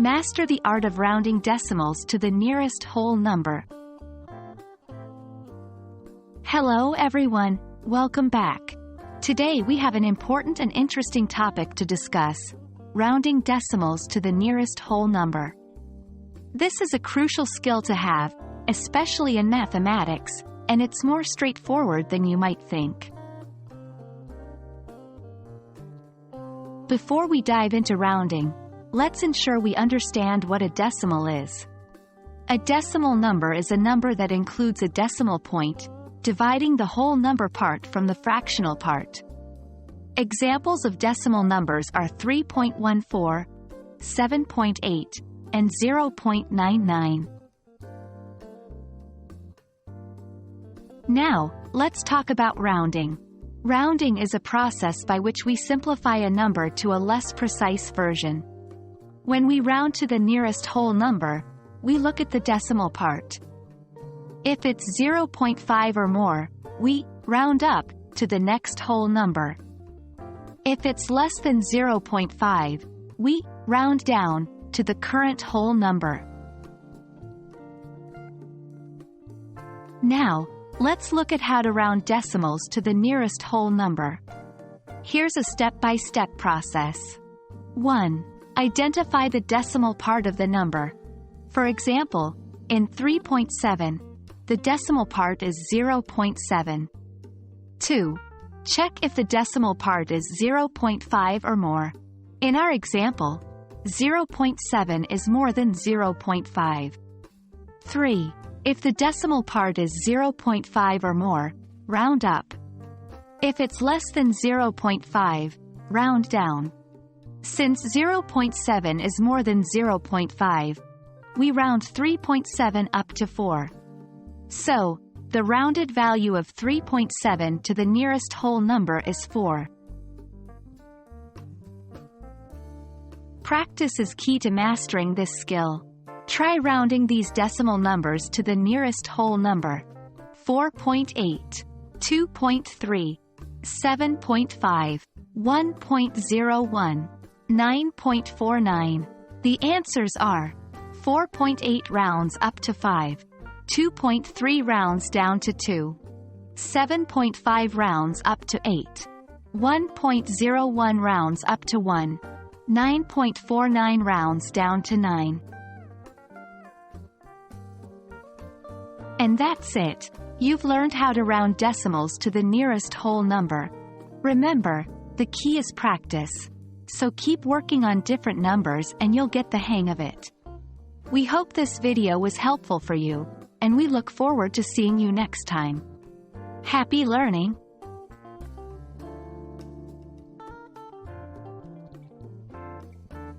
Master the art of rounding decimals to the nearest whole number. Hello everyone, welcome back. Today we have an important and interesting topic to discuss: rounding decimals to the nearest whole number. This is a crucial skill to have, especially in mathematics, and it's more straightforward than you might think. Before we dive into rounding, let's ensure we understand what a decimal is. A decimal number is a number that includes a decimal point, dividing the whole number part from the fractional part. Examples of decimal numbers are 3.14, 7.8, and 0.99. Now, let's talk about rounding. Rounding is a process by which we simplify a number to a less precise version. When we round to the nearest whole number, we look at the decimal part. If it's 0.5 or more, we round up to the next whole number. If it's less than 0.5, we round down to the current whole number. Now, let's look at how to round decimals to the nearest whole number. Here's a step-by-step process. 1. Identify the decimal part of the number. For example, in 3.7, the decimal part is 0.7. 2. Check if the decimal part is 0.5 or more. In our example, 0.7 is more than 0.5. 3. If the decimal part is 0.5 or more, round up. If it's less than 0.5, round down. Since 0.7 is more than 0.5, we round 3.7 up to 4. So, the rounded value of 3.7 to the nearest whole number is 4. Practice is key to mastering this skill. Try rounding these decimal numbers to the nearest whole number. 4.8, 2.3, 7.5, 1.01, 9.49. The answers are 4.8 rounds up to 5, 2.3 rounds down to 2, 7.5 rounds up to 8, 1.01 rounds up to 1, 9.49 rounds down to 9. And that's it. You've learned how to round decimals to the nearest whole number. Remember, the key is practice. So keep working on different numbers and you'll get the hang of it. We hope this video was helpful for you, and we look forward to seeing you next time. Happy learning!